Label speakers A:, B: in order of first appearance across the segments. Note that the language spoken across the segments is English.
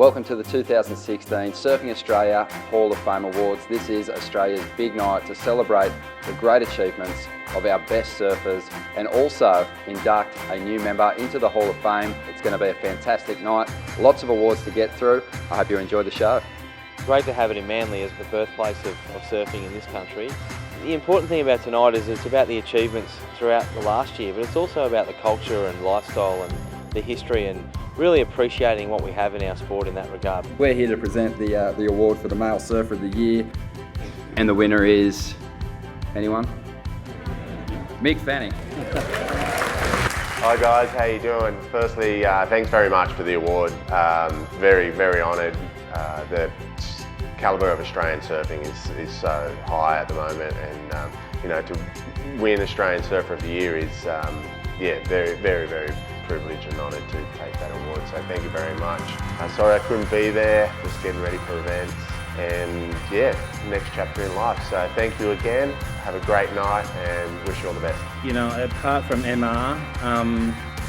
A: Welcome to the 2016 Surfing Australia Hall of Fame Awards. This is Australia's big night to celebrate the great achievements of our best surfers and also induct a new member into the Hall of Fame. It's going to be a fantastic night, lots of awards to get through. I hope you enjoy the show.
B: Great to have it in Manly as the birthplace of surfing in this country. The important thing about tonight is it's about the achievements throughout the last year, but it's also about the culture and lifestyle and the history and really appreciating what we have in our sport in that regard.
A: We're here to present the award for the Male Surfer of the Year, and the winner is anyone? Mick Fanning.
C: Hi guys, how you doing? Firstly, thanks very much for the award. Very, very honoured. The calibre of Australian surfing is so high at the moment, and you know, to win Australian Surfer of the Year is yeah, very, very, very privileged and honoured to take that award. So thank you very much. Sorry I couldn't be there. Just getting ready for events, and yeah, next chapter in life. So thank you again. Have a great night, and wish you all the best.
D: You know, apart from MR,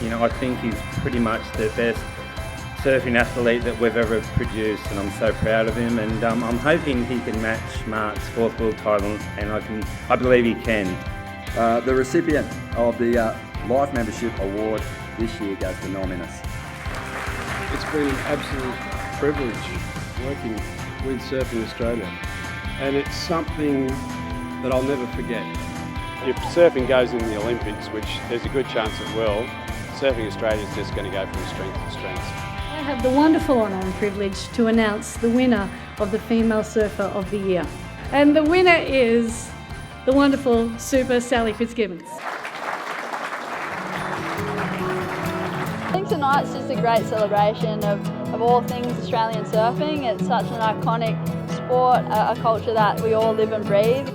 D: you know, I think he's pretty much the best surfing athlete that we've ever produced, and I'm so proud of him, and I'm hoping he can match Mark's fourth world title, and I believe he can.
A: The recipient of the Life Membership Award this year goes to Noel Minnis.
E: It's been an absolute privilege working with Surfing Australia, and it's something that I'll never forget. If surfing goes in the Olympics, which there's a good chance it will, Surfing Australia is just going to go from strength to strength.
F: I have the wonderful honour and privilege to announce the winner of the Female Surfer of the Year. And the winner is the wonderful Super Sally Fitzgibbons.
G: I think tonight's just a great celebration of all things Australian surfing. It's such an iconic sport, a culture that we all live and breathe.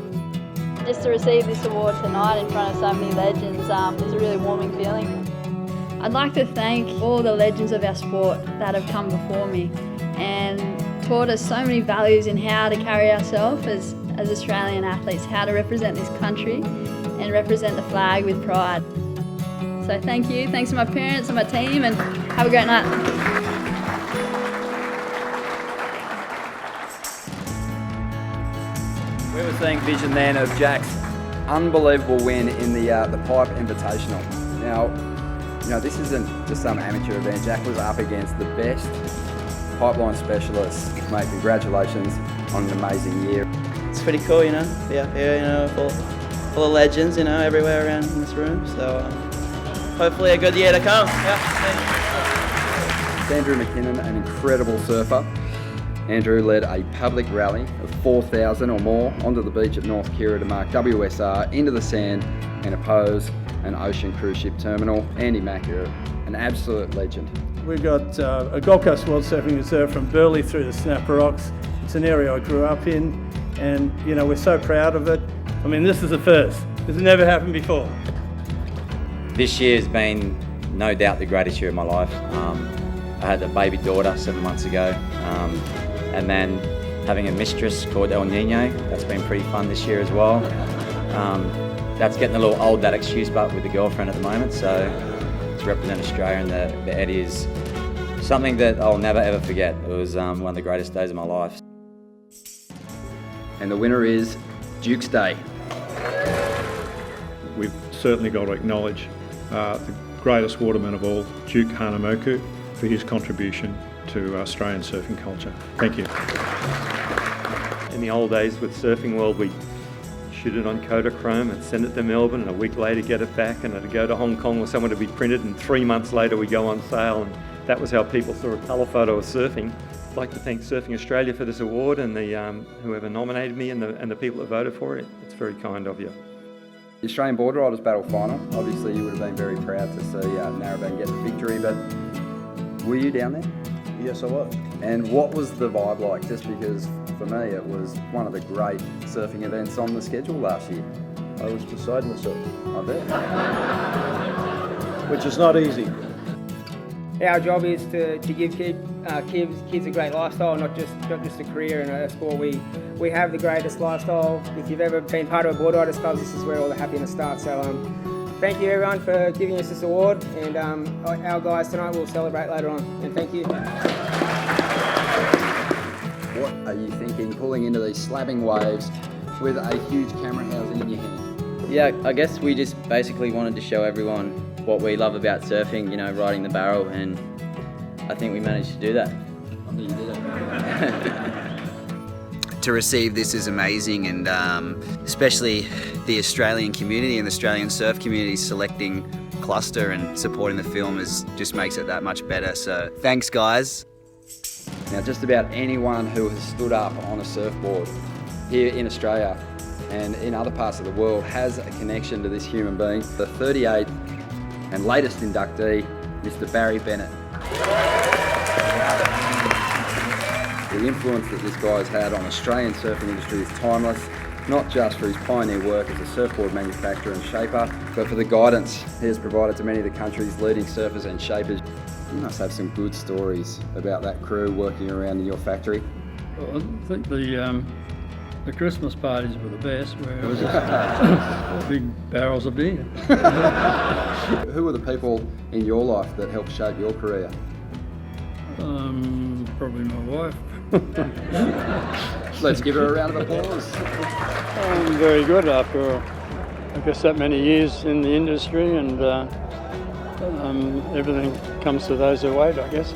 G: Just to receive this award tonight in front of so many legends is a really warming feeling. I'd like to thank all the legends of our sport that have come before me and taught us so many values in how to carry ourselves as Australian athletes, how to represent this country and represent the flag with pride. So thank you, thanks to my parents and my team, and have a great night.
A: We were seeing vision then of Jack's unbelievable win in the Pipe Invitational. Now, you know, this isn't just some amateur event. Jack was up against the best pipeline specialists. Mate, congratulations on an amazing year.
H: It's pretty cool, you know, to be up here, you know, full of legends, you know, everywhere around in this room. So hopefully a good year to come. Yeah.
A: Andrew McKinnon, an incredible surfer. Andrew led a public rally of 4,000 or more onto the beach at North Kira to mark WSR into the sand and oppose an ocean cruise ship terminal. Andy Macker, an absolute legend.
I: We've got a Gold Coast World Surfing Reserve from Burleigh through to Snapper Rocks. It's an area I grew up in, and you know, we're so proud of it. I mean, this is a first. This has never happened before.
J: This year has been no doubt the greatest year of my life. I had a baby daughter 7 months ago, and then having a mistress called El Nino. That's been pretty fun this year as well. That's getting a little old, that excuse, but with a girlfriend at the moment, so to represent Australia and the Eddie is something that I'll never ever forget. It was one of the greatest days of my life.
A: And the winner is Duke's Day.
K: We've certainly got to acknowledge the greatest waterman of all, Duke Hanamoku, for his contribution to Australian surfing culture. Thank you.
D: In the old days with Surfing World, we'd shoot it on Kodachrome and send it to Melbourne, and a week later get it back, and it'd go to Hong Kong or somewhere to be printed, and 3 months later we go on sale, and that was how people saw a colour photo of surfing. I'd like to thank Surfing Australia for this award, and the whoever nominated me and the people that voted for it. It's very kind of you.
A: The Australian Board Riders Battle Final. Obviously you would have been very proud to see Narrabeen get the victory, but were you down there?
E: Yes, I was.
A: And what was the vibe like? Just because for me it was one of the great surfing events on the schedule last year.
E: I was beside myself.
A: I bet.
E: Which is not easy.
L: Our job is to give kids a great lifestyle, not just a career and a sport. We have the greatest lifestyle. If you've ever been part of a board riders club, this is where all the happiness starts. So thank you everyone for giving us this award, and our guys tonight will celebrate later on. And thank you.
A: What are you thinking, pulling into these slabbing waves with a huge camera housing in your hand?
H: Yeah, I guess we just basically wanted to show everyone what we love about surfing, you know, riding the barrel, and I think we managed to do that.
A: I think you did it.
M: To receive this is amazing, and especially the Australian community and the Australian surf community selecting Cluster and supporting the film just makes it that much better. So thanks, guys.
A: Now, just about anyone who has stood up on a surfboard here in Australia and in other parts of the world has a connection to this human being. The 38th and latest inductee, Mr. Barry Bennett. The influence that this guy's had on Australian surfing industry is timeless, not just for his pioneer work as a surfboard manufacturer and shaper, but for the guidance he has provided to many of the country's leading surfers and shapers. You must have some good stories about that crew working around in your factory.
I: Well, I think the Christmas parties were the best, where it was big barrels of beer.
A: Who were the people in your life that helped shape your career?
I: Probably my wife.
A: Let's give her a round of applause.
I: Very good after, I guess, that many years in the industry, and everything comes to those who wait, I guess.